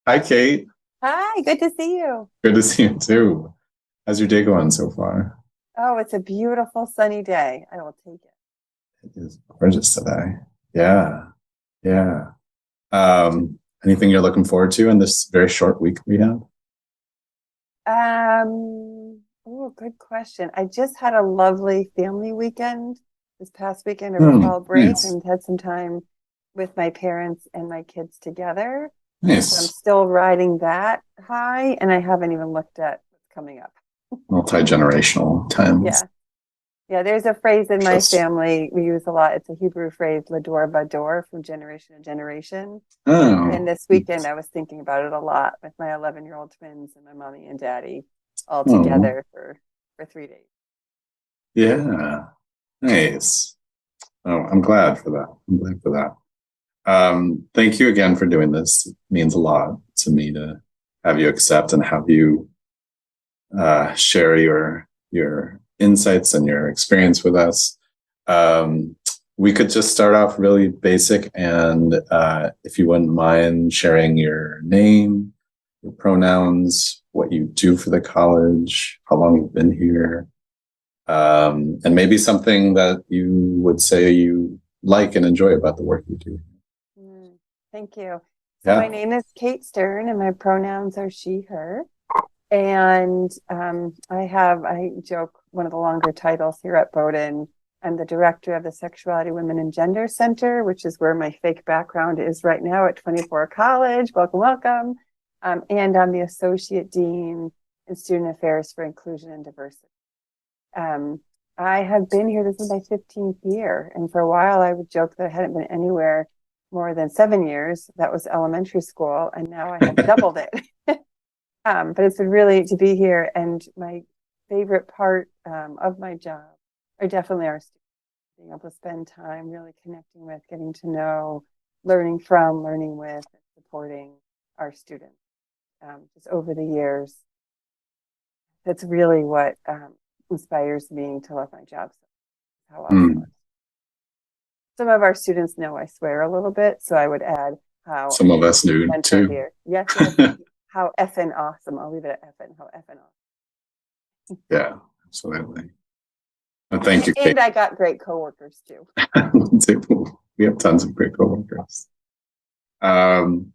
Hi, Kate. Hi, good to see you. Good to see you too. How's your day going so far? Oh, it's a beautiful sunny day. I will take It is gorgeous today. Yeah, yeah. Anything you're looking forward to in this very short week we have? it. Oh, good question. I just had a lovely family weekend this past weekend over fall break Nice, and had some time with my parents and my kids together. So I'm nice. still riding that high, and I haven't even looked at what's coming up. Multi-generational times. Yeah. Yeah, there's a phrase in my Just family we use a lot. It's a Hebrew phrase, Lador Vador, from generation to generation. And oh, this weekend, I was thinking about it a lot with my 11-year-old twins and my mommy and daddy all oh, together for 3 days. yeah, nice. Oh, I'm glad for that. I'm glad for that. Thank you again for doing this. It means a lot to me to have you accept and have you share your insights and your experience with us. Um, we could just start off really basic, and if you wouldn't mind sharing your name, your pronouns, what you do for the college, how long you've been here, and maybe something that you would say you like and enjoy about the work you do. Mm, thank you. So my Yeah. name is Kate Stern, and my pronouns are she, her. And I joke, one of the longer titles here at Bowdoin. I'm the director of the Sexuality, Women, and Gender Center, which is where my fake background is right now at 24 College. Welcome, welcome. And I'm the associate dean in student affairs for inclusion and diversity. Um, I have been here, this is my 15th year. And for a while, I would joke that I hadn't been anywhere more than 7 years. That was elementary school. And now I have doubled it. But it's been really to be here. And my favorite part of my job are definitely our students, being able to spend time really connecting with, getting to know, learning from, learning with, and supporting our students just over the years. That's really what inspires me to love my job. So how awesome. Mm. Some of our students know I swear a little bit, so I would add how Some of us do mentor too. here. Yes, yes. How effing awesome. I'll leave it at effing. How effing awesome. Yeah, absolutely. And thank you, Kate. And I got great coworkers too. We have tons of great coworkers. Um,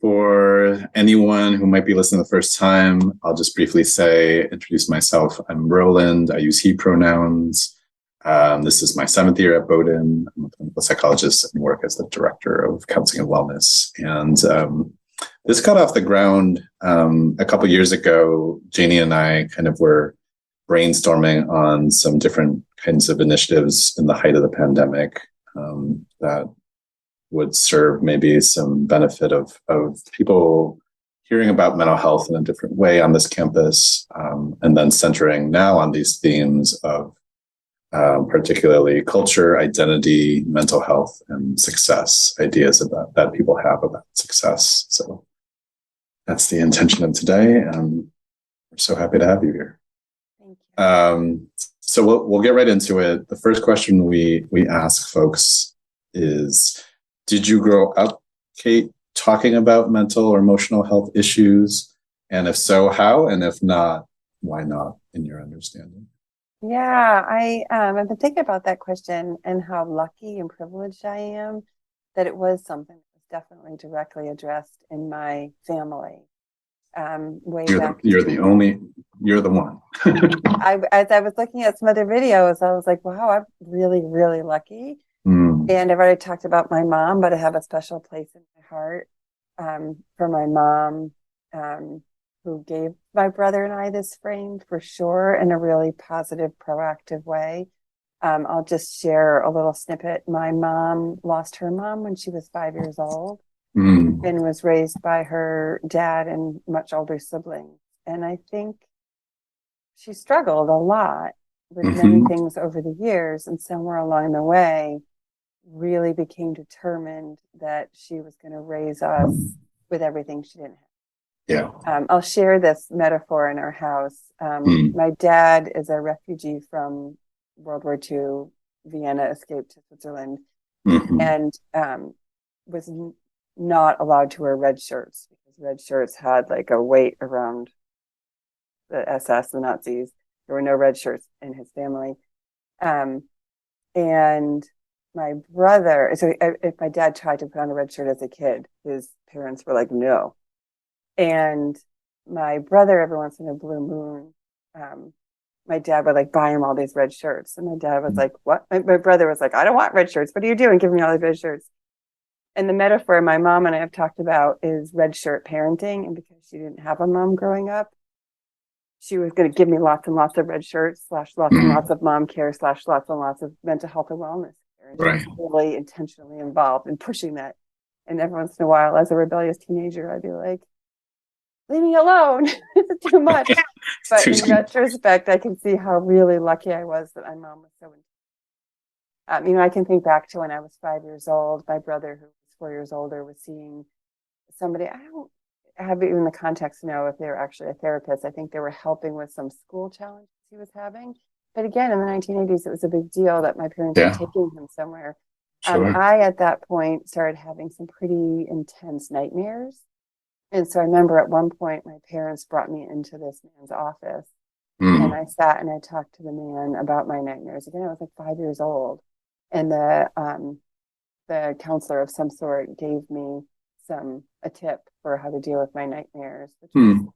for anyone who might be listening the first time, I'll just briefly introduce myself. I'm Roland. I use he pronouns. This is my 7th year at Bowdoin. I'm a clinical psychologist and work as the director of counseling and wellness. And this got off the ground a couple years ago. Janie and I kind of were brainstorming on some different kinds of initiatives in the height of the pandemic that would serve maybe some benefit of people hearing about mental health in a different way on this campus, and then centering now on these themes of particularly culture, identity, mental health, and success, ideas about that people have about success. So that's the intention of today, and we're so happy to have you here. Thank you. So we'll get right into it. The first question we ask folks is, did you grow up, Kate, talking about mental or emotional health issues? And if so, how? And if not, why not, in your understanding? Yeah, I've been thinking about that question and how lucky and privileged I am that it was something that was definitely directly addressed in my family. Way back You're the one. as I was looking at some other videos, I was like, wow, I'm really, really lucky. Mm, And I've already talked about my mom, but I have a special place in my heart for my mom, who gave my brother and I this frame for sure in a really positive, proactive way. I'll just share a little snippet. My mom lost her mom when she was 5 years old mm, and was raised by her dad and much older siblings. And I think she struggled a lot with many mm-hmm. things over the years. And somewhere along the way, really became determined that she was going to raise us with everything she didn't Yeah. have. I'll share this metaphor in our house. Mm, My dad is a refugee from World War II. Vienna, escaped to Switzerland, mm-hmm. and was not allowed to wear red shirts because red shirts had like a weight around the SS, the Nazis. There were no red shirts in his family. Um, and my brother, so if my dad tried to put on a red shirt as a kid, his parents were like, no. And my brother, every once in a blue moon, my dad would like buy him all these red shirts. And my dad was like, what? My brother was like, I don't want red shirts. What are you doing? Give me all these red shirts. And the metaphor my mom and I have talked about is red shirt parenting. And because she didn't have a mom growing up, she was going to give me lots and lots of red shirts, / lots and lots of mom care, / lots and lots of mental health and wellness care. And Right. she was really intentionally involved in pushing that. And every once in a while, as a rebellious teenager, I'd be like, leave me alone. It's too much. But in retrospect, I can see how really lucky I was that my mom was so. I can think back to when I was 5 years old. My brother, who was 4 years older, was seeing somebody. I don't have even the context to know if they were actually a therapist. I think they were helping with some school challenges he was having. But again, in the 1980s, it was a big deal that my parents were taking him somewhere. Sure. I, at that point, started having some pretty intense nightmares. And so I remember at one point, my parents brought me into this man's office. And I sat and I talked to the man about my nightmares. Again, I was like 5 years old. And the counselor of some sort gave me a tip for how to deal with my nightmares, which was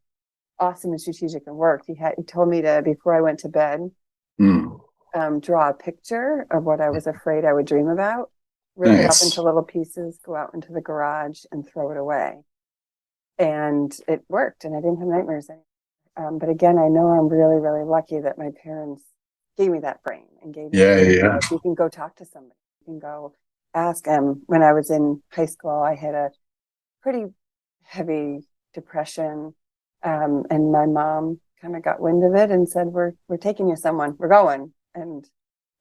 awesome and strategic and worked. He told me to, before I went to bed, draw a picture of what I was afraid I would dream about, rip it up into little pieces, go out into the garage and throw it away. And it worked, and I didn't have nightmares anymore. But again, I know I'm really, really lucky that my parents gave me that frame and gave me you can go talk to somebody. You can go ask them. When I was in high school, I had a pretty heavy depression, and my mom kind of got wind of it and said, "We're taking you someone. We're going." And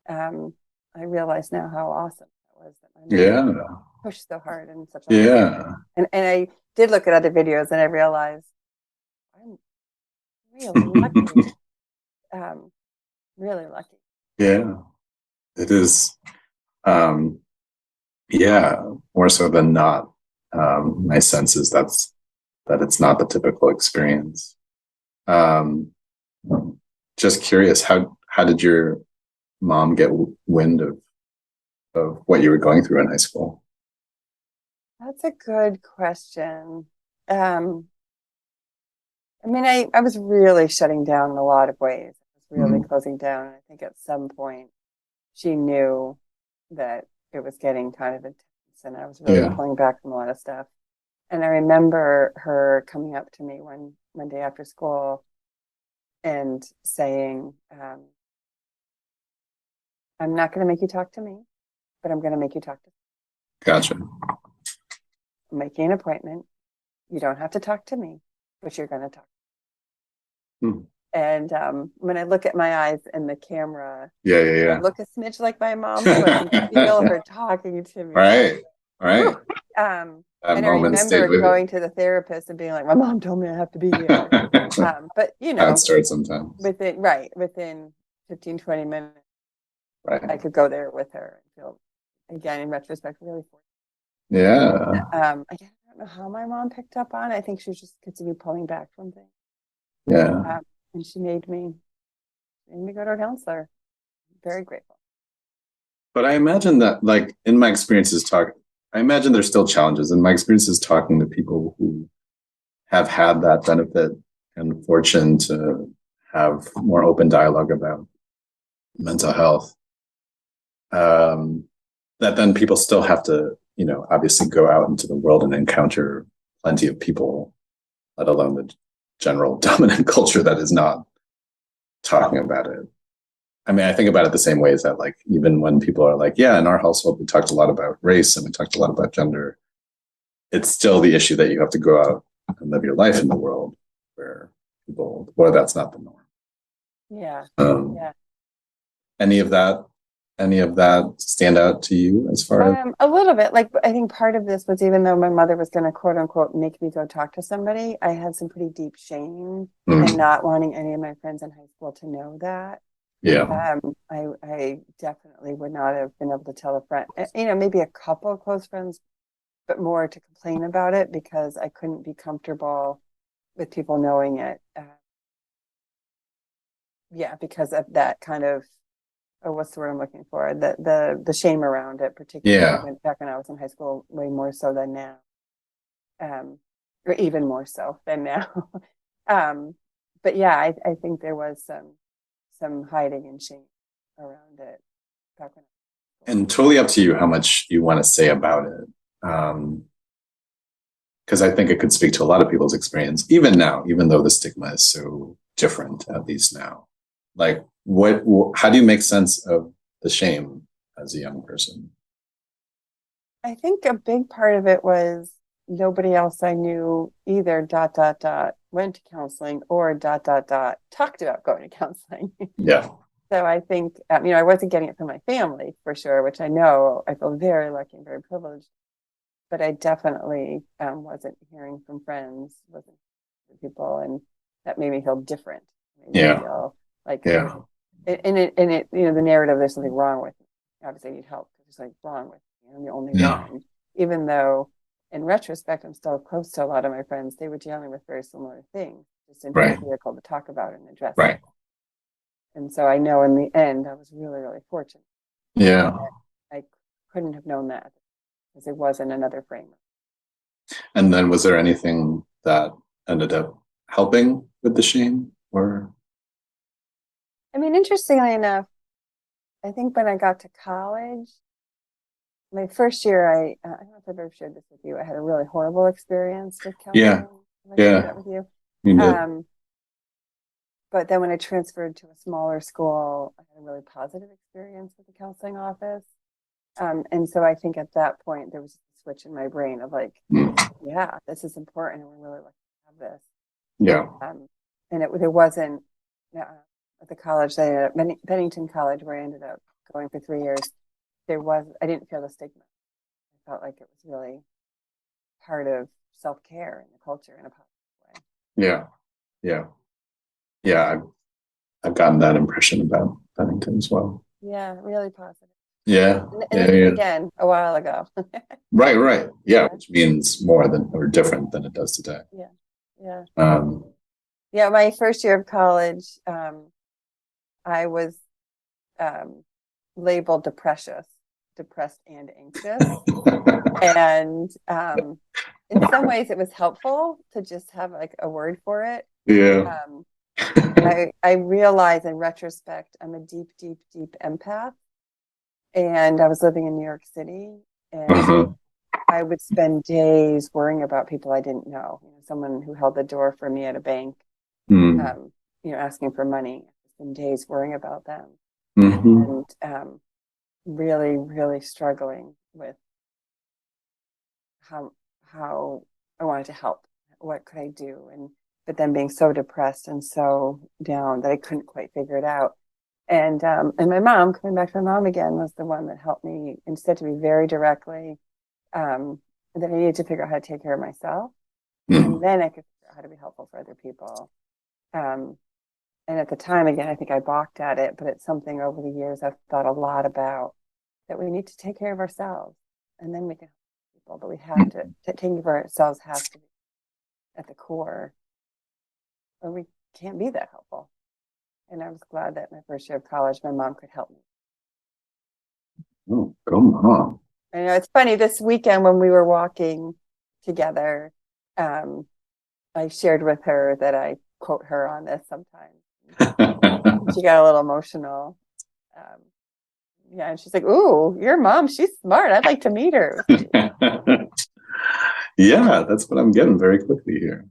I realize now how awesome that was that my mom pushed so hard and such a and I did look at other videos and I realized I'm really lucky. Really lucky. Yeah, it is. More so than not. My sense is that it's not the typical experience. Just curious, how did your mom get wind of what you were going through in high school? That's a good question. I was really shutting down in a lot of ways. I was really closing down. I think at some point she knew that it was getting kind of intense and I was really pulling back from a lot of stuff. And I remember her coming up to me one day after school and saying, I'm not going to make you talk to me, but I'm going to make you talk to me. Gotcha. I'm making an appointment. You don't have to talk to me, but you're going to talk. And when I look at my eyes in the camera, I look a smidge like my mom, so I can feel her talking to me. Right. And I remember going to the therapist and being like, my mom told me I have to be here. But that starts sometimes. Within 15, 20 minutes, I could go there with her and feel, again, in retrospect, really fortunate. Yeah. I don't know how my mom picked up on it. I think she was just continuing pulling back from things. Yeah. And she made me go to a counselor. Very grateful. But I imagine that, like, in my experiences I imagine there's still challenges. In my experiences talking to people who have had that benefit and fortune to have more open dialogue about mental health, that then people still have to, obviously go out into the world and encounter plenty of people, let alone the general dominant culture that is not talking about it. I mean, I think about it the same way as that, like, even when people are like, yeah, in our household, we talked a lot about race and we talked a lot about gender, it's still the issue that you have to go out and live your life in the world where that's not the norm. Yeah. Any of that stand out to you as far as? A little bit. Like, I think part of this was, even though my mother was going to quote unquote make me go talk to somebody, I had some pretty deep shame and not wanting any of my friends in high school to know that. Yeah. I definitely would not have been able to tell a friend, maybe a couple of close friends, but more to complain about it because I couldn't be comfortable with people knowing it. Yeah, because of that kind of, oh, what's the word I'm looking for? The shame around it, particularly Yeah. back when I was in high school, way more so than now, um, or even more so than now. um, but yeah, I think there was some hiding and shame around it back when. And totally up to you how much you want to say about it. Because I think it could speak to a lot of people's experience, even now, even though the stigma is so different, at least now. Like, how do you make sense of the shame as a young person? I think a big part of it was nobody else I knew either went to counseling or talked about going to counseling. Yeah. So I think, I wasn't getting it from my family for sure, which I know I feel very lucky and very privileged. But I definitely wasn't hearing from friends, wasn't from people, and that made me feel different. Made me Yeah. feel like Yeah. the narrative, there's something wrong with me. Obviously, I need help because there's something wrong with me. I'm the only Yeah. one, even though in retrospect, I'm still close to a lot of my friends. They were dealing with very similar things, just didn't have Right. a vehicle to talk about and address it. Right. And so I know in the end, I was really, really fortunate. Yeah. I couldn't have known that because it wasn't another framework. And then was there anything that ended up helping with the shame or? I mean, interestingly enough, I think when I got to college, my first year, I don't know if I've ever shared this with you. I had a really horrible experience with Yeah. counseling. Have I shared Yeah. that with you? You did. But then when I transferred to a smaller school, I had a really positive experience with the counseling office. And so I think at that point, there was a switch in my brain of like, yeah, this is important and we're really lucky to have this. Yeah. And there wasn't at the college, I ended up, Bennington College, where I ended up going for 3 years. I didn't feel the stigma. I felt like it was really part of self-care and the culture in a positive way. Yeah. Yeah. Yeah. I've gotten that impression about Bennington as well. Yeah, really positive. Yeah. And Yeah. this is Yeah. again a while ago. Right. Right. Yeah. Which means more than or different than it does today. Yeah, yeah, Um, yeah. My first year of college, I was labeled depressed and anxious. And in some ways, it was helpful to just have like a word for it. yeah. Um, I realize in retrospect, I'm a deep, deep, deep empath. And I was living in New York City, and Uh-huh. I would spend days worrying about people I didn't know. Someone who held the door for me at a bank, Mm. um, asking for money. I spend days worrying about them, Mm-hmm. and really, really struggling with how I wanted to help. What could I do? But then being so depressed and so down that I couldn't quite figure it out. And my mom, coming back to my mom again, was the one that helped me instead to be very directly that I needed to figure out how to take care of myself, and Mm. then I could figure out how to be helpful for other people. Um, and at the time, again, I think I balked at it, but it's something over the years I've thought a lot about, that we need to take care of ourselves, and then we can help people. But we have to taking care of ourselves has to be at the core, or we can't be that helpful. And I was glad that my first year of college, my mom could help me. Oh, come on. It's funny, this weekend when we were walking together, um, I shared with her that I quote her on this sometimes. She got a little emotional. Um, yeah, and she's like, "Ooh, your mom, she's smart. I'd like to meet her." Yeah, that's what I'm getting very quickly here.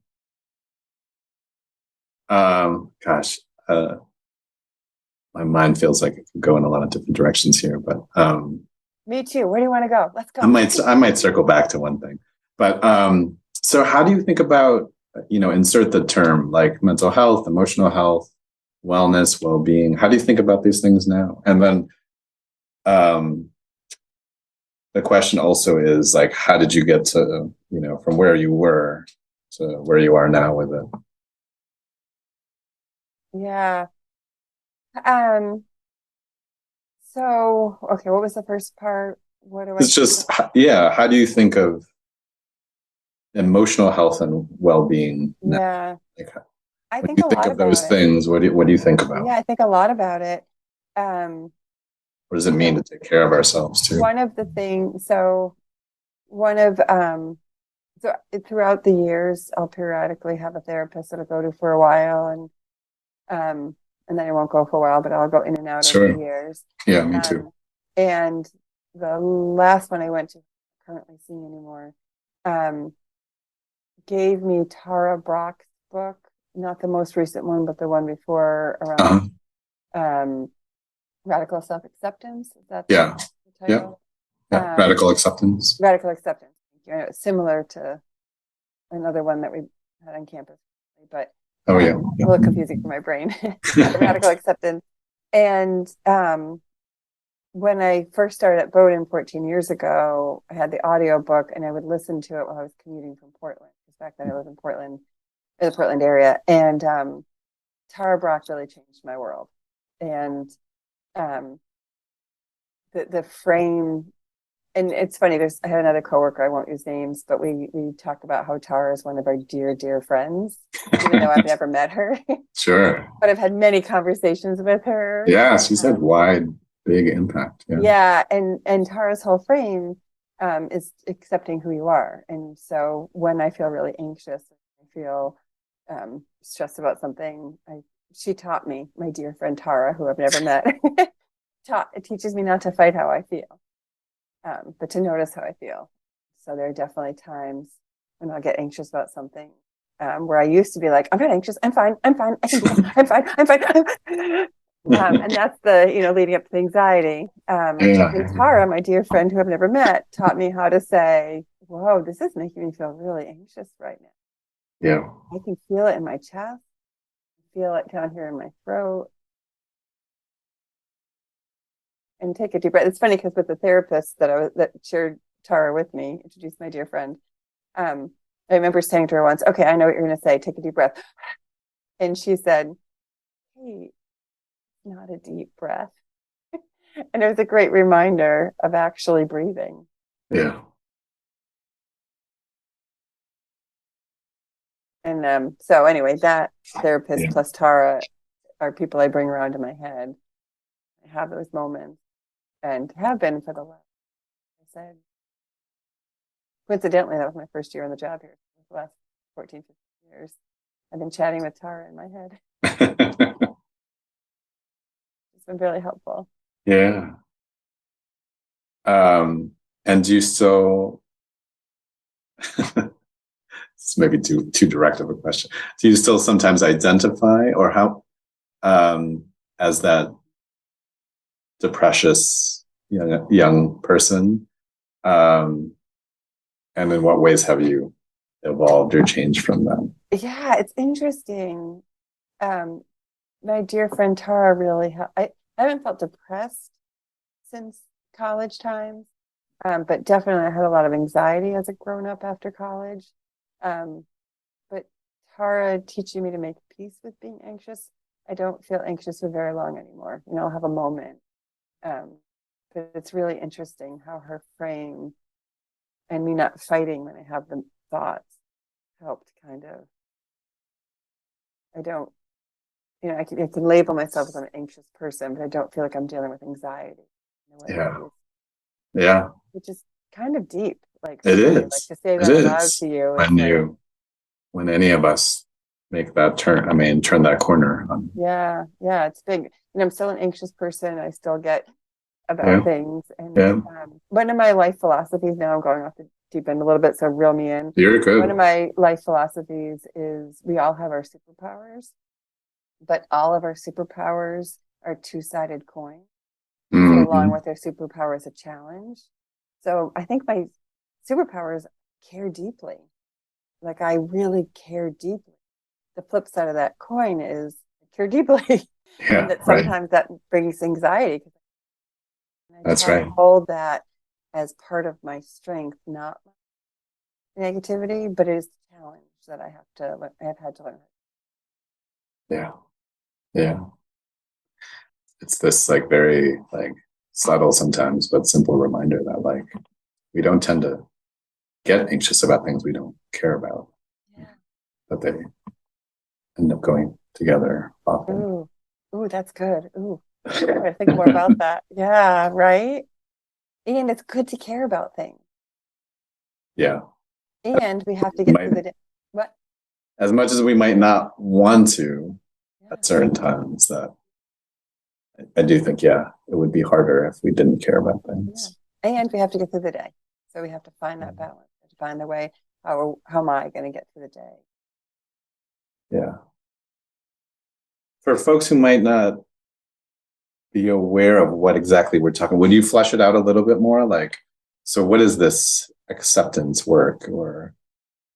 Gosh, my mind feels like it could go in a lot of different directions here, but Me too. Where do you want to go? Let's go. I might circle back to one thing. But so how do you think about, insert the term like mental health, emotional health, wellness, well-being? How do you think about these things now? And then um, the question also is like, how did you get to, from where you were to where you are now with it? Yeah. Um, so okay, what was the first part? What do I It's think just, yeah, how do you think of emotional health and well-being now? Yeah, Like, I when think you a think lot of those about it. things, what do you think about? Yeah, I think a lot about it. Um, What does it you mean know, to take care of ourselves too? one of the things, so one of so throughout the years, I'll periodically have a therapist that I go to for a while, and then I won't go for a while, but I'll go in and out over the Sure. years. Yeah, me too. Um, and the last one I went to, currently seeing anymore, um, gave me Tara Brach's book, not the most recent one, but the one before Uh-huh. around radical self acceptance. Is that Yeah. the Yeah. title? Yeah. Radical acceptance. Radical acceptance. You know, it's similar to another one that we had on campus, but Oh yeah. a little confusing for my brain. Radical acceptance. And when I first started at Bowdoin 14 years ago, I had the audio book and I would listen to it while I was commuting from Portland. Because back then I lived in Portland, in the Portland area. And Tara Brach really changed my world. And um, the frame, and it's funny, I had another coworker, I won't use names, but we talked about how Tara is one of our dear, dear friends, even though I've never met her. Sure. But I've had many conversations with her. Yeah, she's had wide, big impact. Yeah. Yeah, and Tara's whole frame is accepting who you are. And so when I feel really anxious, I feel stressed about something, she taught me, my dear friend Tara, who I've never met, it teaches me not to fight how I feel, but to notice how I feel. So there are definitely times when I'll get anxious about something, where I used to be like, I'm not anxious, I'm fine, I can do this, I'm fine, I'm fine. And that's the, leading up to the anxiety. And Yeah. Tara, my dear friend who I've never met, taught me how to say, whoa, this is making me feel really anxious right now. Yeah. I can feel it in my chest, feel it down here in my throat, and take a deep breath. It's funny because with the therapist that shared Tara with me, introduced my dear friend, I remember saying to her once, okay, I know what you're going to say, take a deep breath. And she said, hey, not a deep breath. And it was a great reminder of actually breathing. Yeah. And so anyway, that therapist Yeah. plus Tara are people I bring around in my head. I have those moments and have been for the last, I said, coincidentally, that was my first year on the job here. The last 14, 15 years. I've been chatting with Tara in my head. It's been really helpful. Yeah. And do you still, it's maybe too direct of a question. Do you still sometimes identify or how as that depressious young person? And in what ways have you evolved or changed from them? Yeah, it's interesting. Um, my dear friend Tara really I haven't felt depressed since college times, but definitely I had a lot of anxiety as a grown up after college. Um, but Tara teaching me to make peace with being anxious. I don't feel anxious for very long anymore. I'll have a moment. Um, but it's really interesting how her frame and me not fighting when I have the thoughts helped kind of. I don't, I can label myself as an anxious person, but I don't feel like I'm dealing with anxiety in a way that I Yeah. used, Yeah. which is kind of deep. Like for It me, like is. to say It that aloud is. to you is When like, any of us make that turn, turn that corner. yeah, it's big. I'm still an anxious person. I still get about Yeah. things. And Yeah. one of my life philosophies, now I'm going off the deep end a little bit, so reel me in. You're One of good. my life philosophies is we all have our superpowers, but all of our superpowers are two-sided coins. So along Hmm. with their superpower is a challenge. So I think my superpowers care deeply. Like I really care deeply. The flip side of that coin is I care deeply. And Yeah. that Right. sometimes that brings anxiety. And I That's try to right. hold that as part of my strength, not my negativity, but it is the challenge that I have had to learn. Yeah. Yeah. It's this like very like subtle sometimes, but simple reminder that like we don't tend to get anxious about things we don't care about, Yeah. but they end up going together often. Ooh, ooh, that's good. Ooh, I gotta think more about that. Yeah, right. And it's good to care about things. Yeah. And we have to get Might, through the day. What? as much as we might not want to Yeah, at certain times, that I do think, yeah, it would be harder if we didn't care about yeah. things. And we have to get through the day. So we have to find that balance, to find the way, how am I going to get through the day? Yeah. For folks who might not be aware of what exactly we're talking, would you flesh it out a little bit more? Like, so what is this acceptance work, or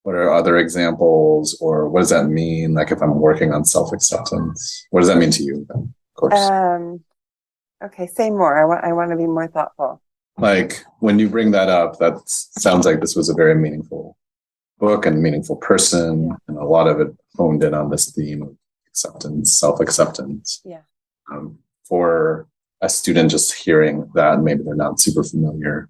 what are other examples, or what does that mean? Like, if I'm working on self-acceptance, what does that mean to you then, of course? Okay, say more. I want to be more thoughtful. Like, when you bring that up, that sounds like this was a very meaningful book and meaningful person, Yeah. and a lot of it honed in on this theme of acceptance, self-acceptance. Yeah. For a student just hearing that, maybe they're not super familiar,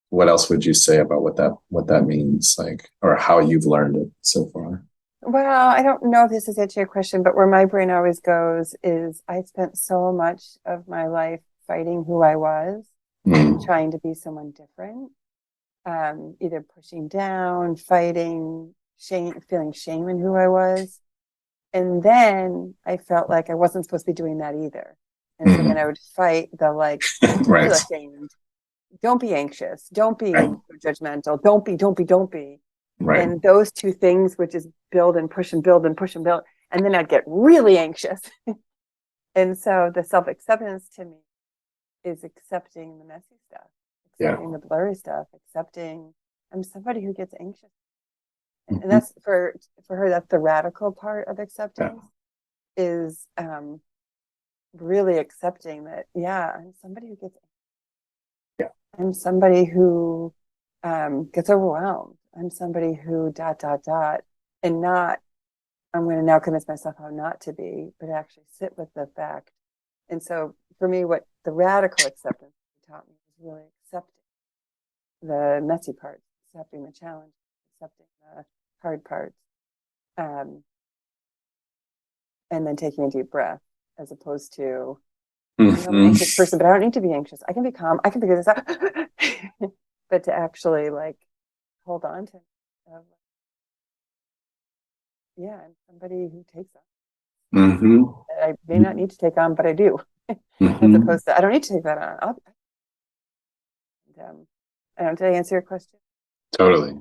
what else would you say about what that means, like, or how you've learned it so far? Well, I don't know if this is answering your question, but where my brain always goes is I spent so much of my life fighting who I was, trying to be someone different, either pushing down, fighting, shame, feeling shame in who I was. And then I felt like I wasn't supposed to be doing that either. And so then I would fight the like, don't Right. feel ashamed. Don't be anxious. Don't be Right. judgmental. Don't be. Right. And those two things would just build and push and build and push and build. And then I'd get really anxious. And so the self acceptance to me is accepting the messy stuff, Yeah. accepting the blurry stuff, accepting I'm somebody who gets anxious. And Mhm. that's for her, that's the radical part of Yeah. acceptance is really accepting that, yeah, I'm somebody who gets, Yeah. I'm somebody who gets overwhelmed. I'm somebody who dot, dot, dot, and not, I'm going to now convince myself how not to be, but actually sit with the fact. And so for me, what the radical acceptance taught me was really accepting the messy parts, accepting the challenge, accepting the hard parts, um, and then taking a deep breath as opposed to, I know I'm an anxious person, but I don't need to be anxious. I can be calm. I can figure this out. But to actually like hold on to, yeah, I'm somebody who takes on. Mm-hmm. I may not need to take on, but I do. As Mm-hmm. opposed to, I don't need to take that on. I don't, did I answer your question? Totally.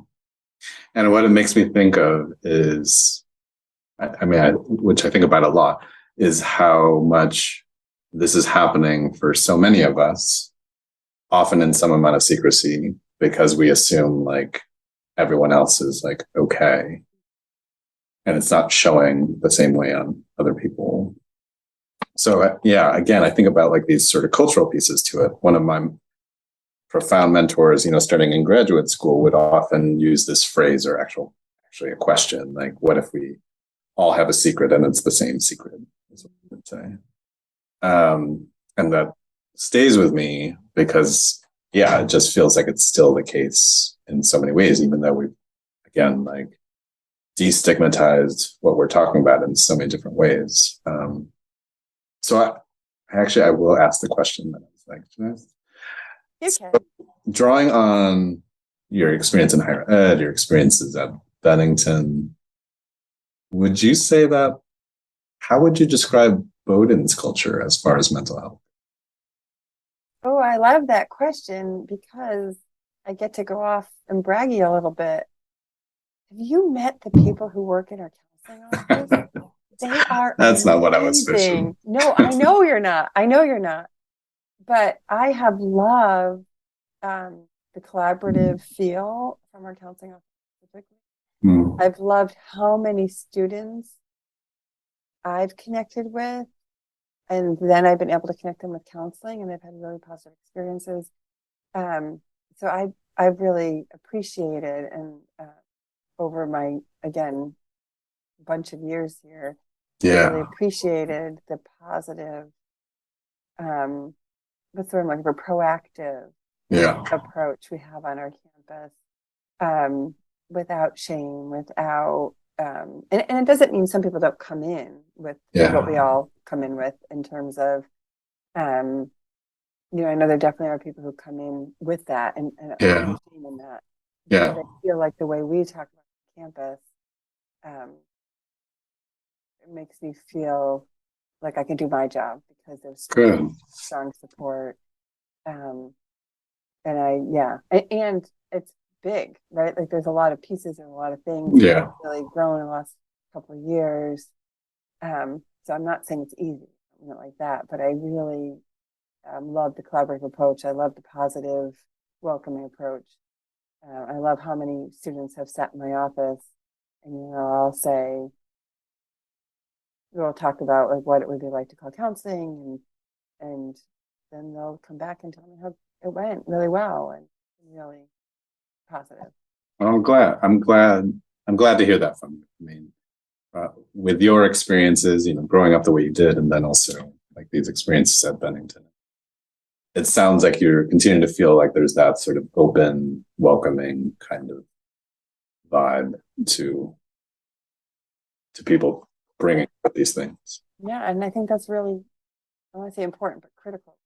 And what it makes me think of is, I mean, which I think about a lot, is how much this is happening for so many of us, often in some amount of secrecy, because we assume like everyone else is like okay, and it's not showing the same way on other people. So yeah, again, I think about like these sort of cultural pieces to it. One of my profound mentors, starting in graduate school, would often use this phrase, or actually a question, like, what if we all have a secret and it's the same secret, is what I would say. And that stays with me because, yeah, it just feels like it's still the case in so many ways, even though we've, again, like destigmatized what we're talking about in so many different ways. So I will ask the question that I was like, Okay. so, drawing on your experience in higher ed, your experiences at Bennington, would you say that, how would you describe Bowdoin's culture as far as mental health? Oh, I love that question because I get to go off and braggy a little bit. Have you met the people who work in our counseling office? They are That's not what I was fishing. amazing. No, I know you're not. I know you're not. But I have loved the collaborative feel from our counseling office specifically. Mm. I've loved how many students I've connected with, and then I've been able to connect them with counseling, and they've had really positive experiences. So I've really appreciated and over my again bunch of years here, I've really Yeah. appreciated the positive, um, what's the word I'm looking for, proactive Yeah. approach we have on our campus. without shame, without, and it doesn't mean some people don't come in with what we all come in with in terms of, I know there definitely are people who come in with that and no shame in that. But I feel like the way we talk about campus, it makes me feel like I can do my job because there's strong support. And and it's big, right? Like there's a lot of pieces and a lot of things that have really grown in the last couple of years. So I'm not saying it's easy, like that, but I really love the collaborative approach. I love the positive, welcoming approach. I love how many students have sat in my office and, I'll say, we'll talk about like what it would be like to call counseling and then they'll come back and tell me how it went really well and really positive. Well, I'm glad to hear that from you. I mean, with your experiences, growing up the way you did, and then also like these experiences at Bennington, it sounds like you're continuing to feel like there's that sort of open, welcoming kind of vibe to people bringing up these things. Yeah, and I think that's really, I want to say important, but critical.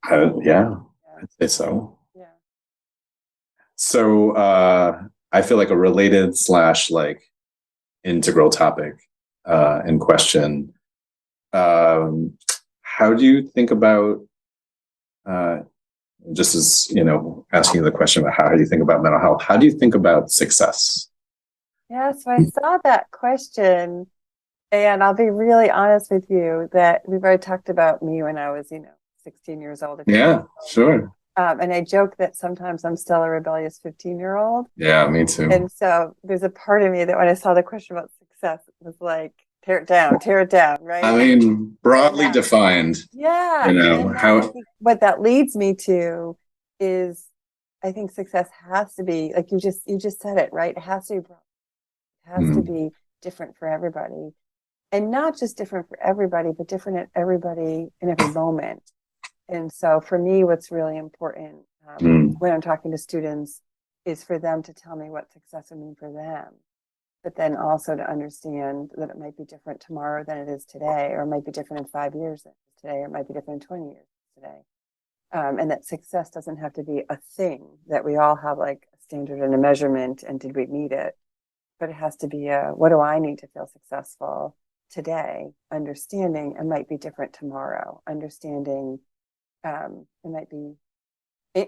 I'd say so. Yeah. So I feel like a related / like integral topic in question. How do you think about just as asking you the question about how do you think about mental health? How do you think about success? Yeah, so I saw that question, and I'll be really honest with you that we've already talked about me when I was 16 years old. Yeah, sure. And I joke that sometimes I'm still a rebellious 15-year-old. Yeah, me too. And so there's a part of me that when I saw the question about success, it was like, tear it down, right? I mean, broadly defined. Yeah. How what that leads me to is I think success has to be, like you just said it, right? It has to be broad. It has to be different for everybody. And not just different for everybody, but different at everybody in every moment. And so for me, what's really important when I'm talking to students is for them to tell me what success would mean for them, but then also to understand that it might be different tomorrow than it is today, or it might be different in 5 years than it is today, or it might be different in 20 years today. And that success doesn't have to be a thing that we all have like a standard and a measurement, and did we meet it? But it has to be what do I need to feel successful today? Understanding it might be different tomorrow. Understanding it might be,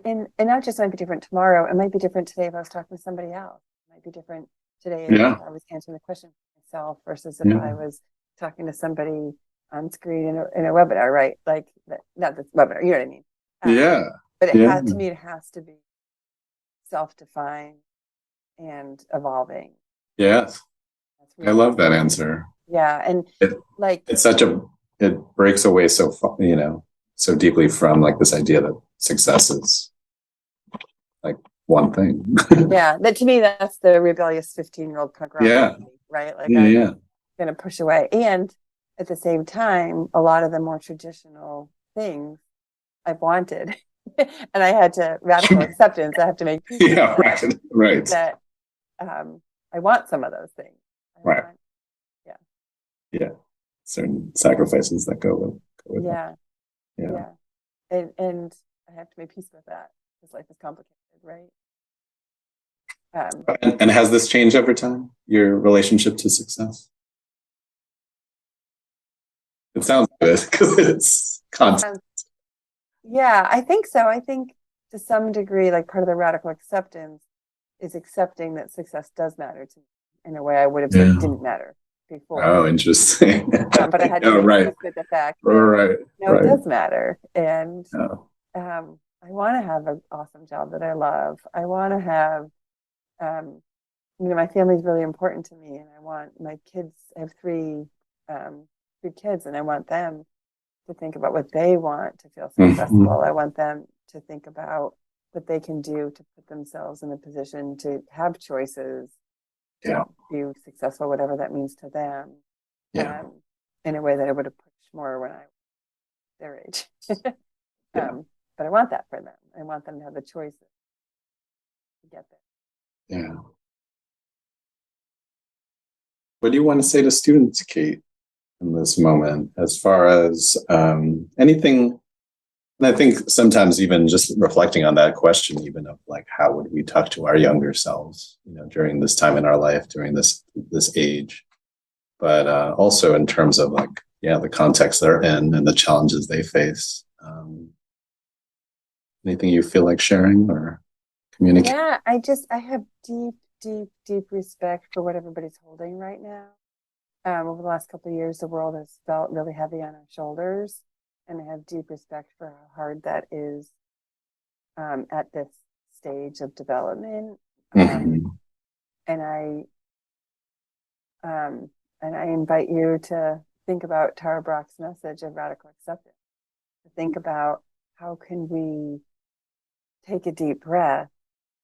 and not just might be different tomorrow. It might be different today if I was talking to somebody else. It might be different today if I was answering the question for myself versus if I was talking to somebody on screen in a webinar, right? Like not this webinar, you know what I mean? But to me, it has to be self-defined and evolving. Yes. Really I love that answer. Yeah. And it breaks away so so deeply from like this idea that success is like one thing. Yeah. That to me, that's the rebellious 15-year-old punk rock. Right. Like I'm going to push away. And at the same time, a lot of the more traditional things I've wanted. And I had to radical acceptance. I have to make peace right. That I want some of those things. Certain sacrifices that go with that. And I have to make peace with that because life is complicated, right? And has this changed over time, your relationship to success? It sounds good because it's constant. Yeah, I think so. I think to some degree, like part of the radical acceptance is accepting that success does matter to me in a way I would have said didn't matter before. Oh, interesting. But I had to make peace with the fact that it does matter. And I want to have an awesome job that I love. I want to have, my family is really important to me, and I want my kids. I have three kids, and I want them to think about what they want to feel successful. I want them to think about what they can do to put themselves in a position to have choices, to be successful, whatever that means to them, in a way that I would have pushed more when I was their age. But I want that for them. I want them to have the choices to get there. Yeah. What do you want to say to students, Kate, in this moment, as far as anything? And I think sometimes even just reflecting on that question, even of like, how would we talk to our younger selves, during this time in our life, during this age, but also in terms of like, yeah, the context they're in and the challenges they face. Anything you feel like sharing or communicating? Yeah, I have deep, deep, deep respect for what everybody's holding right now. Over the last couple of years, the world has felt really heavy on our shoulders, and I have deep respect for how hard that is at this stage of development. Mm-hmm. And I um, and I invite you to think about Tara Brach's message of radical acceptance. To think about how can we take a deep breath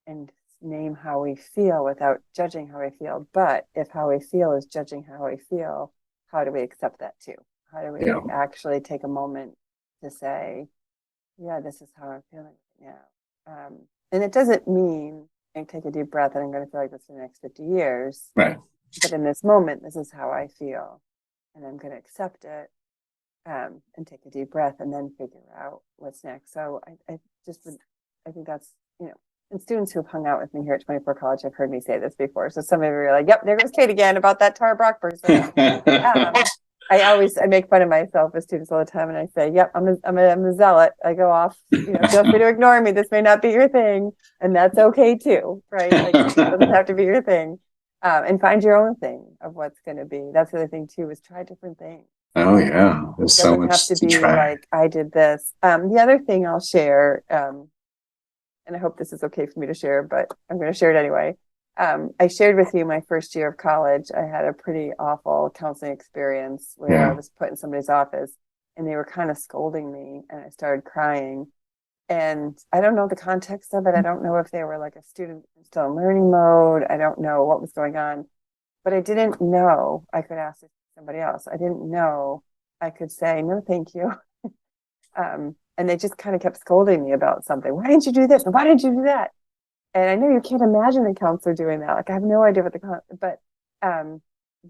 and name how we feel without judging how we feel. But if how we feel is judging how we feel, how do we accept that too? How do we Yeah. actually take a moment to say, yeah, this is how I'm feeling right now? And it doesn't mean I take a deep breath and I'm going to feel like this for the next 50 years. Right. But in this moment, this is how I feel. And I'm going to accept it and take a deep breath and then figure out what's next. So I think that's, and students who've hung out with me here at 24 College have heard me say this before. So some of you are like, yep, there goes Kate again about that Tara Brach person. I make fun of myself with students all the time, and I say, "Yep, I'm a zealot. I go off. Feel free to ignore me. This may not be your thing, and that's okay too, right? Like, it doesn't have to be your thing, and find your own thing of what's going to be. That's the other thing too, is try different things. Oh yeah, there's so much have to be try. like I did this. The other thing I'll share, and I hope this is okay for me to share, but I'm going to share it anyway. I shared with you my first year of college. I had a pretty awful counseling experience where I was put in somebody's office and they were kind of scolding me and I started crying. And I don't know the context of it. I don't know if they were like a student still in learning mode. I don't know what was going on, but I didn't know I could ask somebody else. I didn't know I could say, no, thank you. And they just kind of kept scolding me about something. Why didn't you do this? Why didn't you do that? And I know you can't imagine a counselor doing that. Like I have no idea what but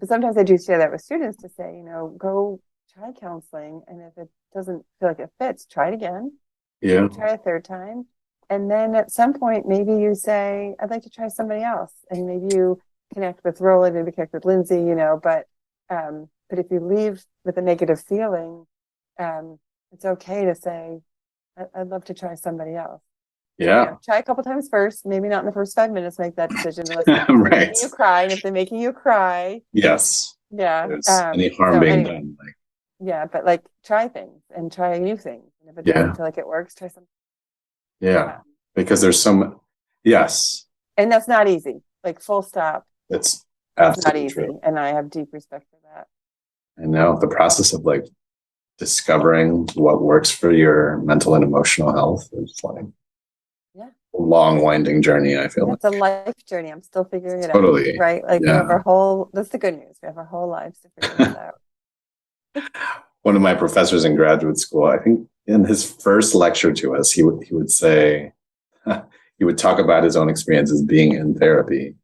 sometimes I do share that with students to say, go try counseling, and if it doesn't feel like it fits, try it again. Yeah. Try a third time, and then at some point, maybe you say, "I'd like to try somebody else," and maybe you connect with Roland, maybe connect with Lindsay, But if you leave with a negative feeling, it's okay to say, "I'd love to try somebody else." Yeah. Try a couple times first, maybe not in the first 5 minutes, make that decision unless right. making you cry. And if they're making you cry, yes. yeah. There's any harm being done. Yeah, but like try things and try new things. And if it doesn't feel like it works, try something. Yeah. Because there's yes. And that's not easy. Like full stop. It's not easy. True. And I have deep respect for that. I know the process of like discovering what works for your mental and emotional health is like a long winding journey. I feel it's a life journey. I'm still figuring it out. Right. Like we have that's the good news. We have our whole lives to figure this out. One of my professors in graduate school, I think in his first lecture to us, he would say, he would talk about his own experiences being in therapy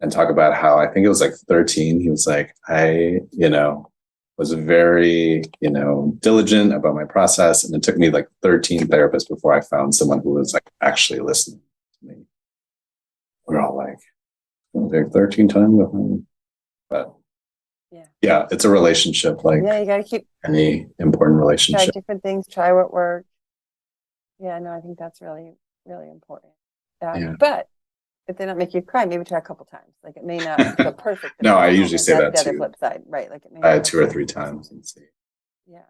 and talk about how, I think it was like 13. He was like, I, was very, diligent about my process. And it took me like 13 therapists before I found someone who was like actually listening to me. We're all like, 13 times. But yeah, it's a relationship. Like, you got to keep any important relationship. Try different things, try what works. Yeah, no, I think that's really, really important. But if they don't make you cry, maybe try a couple times. Like it may not feel perfect. No, I usually say that too. The flip side, right? Like it may. I had 2 or 3 times and see. Yeah.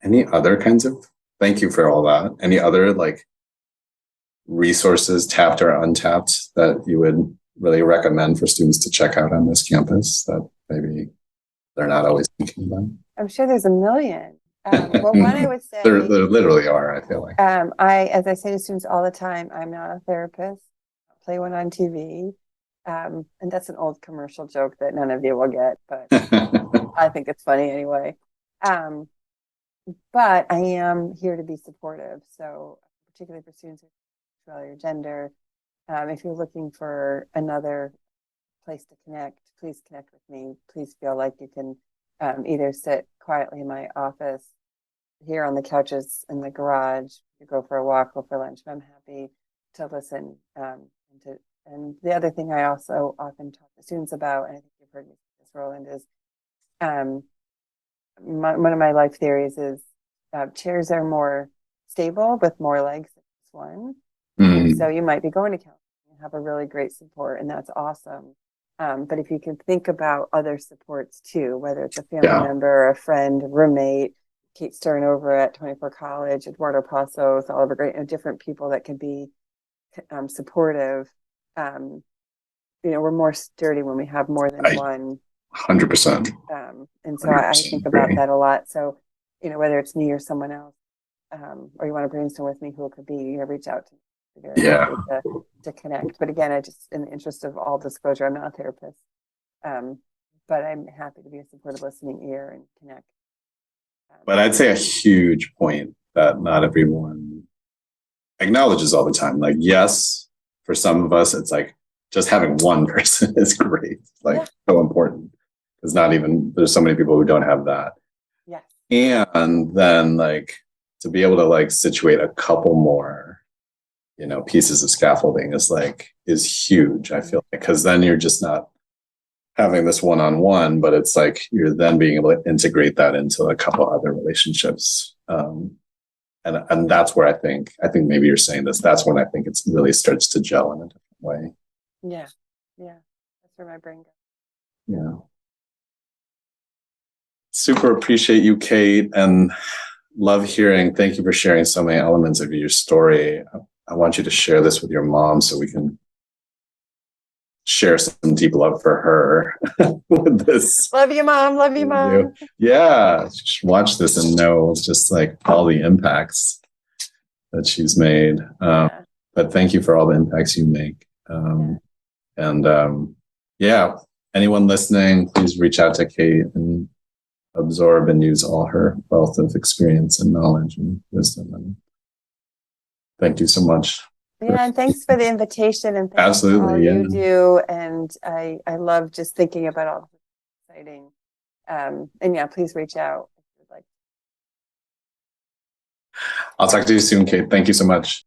Any other kinds of? Thank you for all that. Any other like resources, tapped or untapped, that you would really recommend for students to check out on this campus that maybe they're not always thinking about? I'm sure there's a million. Well, one I would say there literally are. I feel like as I say to students all the time, I'm not a therapist. I'll play one on TV, and that's an old commercial joke that none of you will get, but I think it's funny anyway. But I am here to be supportive. So particularly for students sexuality or gender. If you're looking for another place to connect, please connect with me. Please feel like you can either sit quietly in my office, here on the couches in the garage, you go for a walk, go for lunch. I'm happy to listen. And the other thing I also often talk to students about, and I think you've heard me say this, Roland, is one of my life theories is chairs are more stable with more legs than just one. And so you might be going to counseling and have a really great support, and that's awesome. But if you can think about other supports too, whether it's a family member, a friend, a roommate, Kate Stern over at 24 College, Eduardo Passos, Oliver Gray, different people that can be supportive. We're more sturdy when we have more than one. 100%. And so I think about that a lot. So, whether it's me or someone else, or you want to brainstorm with me who it could be, reach out to me. Very happy to connect. But again, I just, in the interest of all disclosure, I'm not a therapist, but I'm happy to be a supportive listening ear and connect. But I'd say a huge point that not everyone acknowledges all the time. Like, yes, for some of us, it's like just having one person is great, so important. Because there's so many people who don't have that. Yeah. And then to be able to situate a couple more, pieces of scaffolding is huge. I feel like, because then you're just not having this one-on-one, but it's you're then being able to integrate that into a couple other relationships. And that's where I think maybe you're saying this, that's when I think it really starts to gel in a different way. Yeah. That's where my brain goes. Yeah. Super appreciate you, Kate, and love hearing. Thank you for sharing so many elements of your story. I want you to share this with your mom so we can share some deep love for her with this. Love you, Mom. Love you, Mom. Yeah. Just watch this and know just all the impacts that she's made. But thank you for all the impacts you make. Anyone listening, please reach out to Kate and absorb and use all her wealth of experience and knowledge and wisdom. And thank you so much. Yeah, and thanks for the invitation, and thanks for all you do. And I love just thinking about all this exciting. And please reach out if you'd like. I'll talk to you soon, Kate. Thank you so much.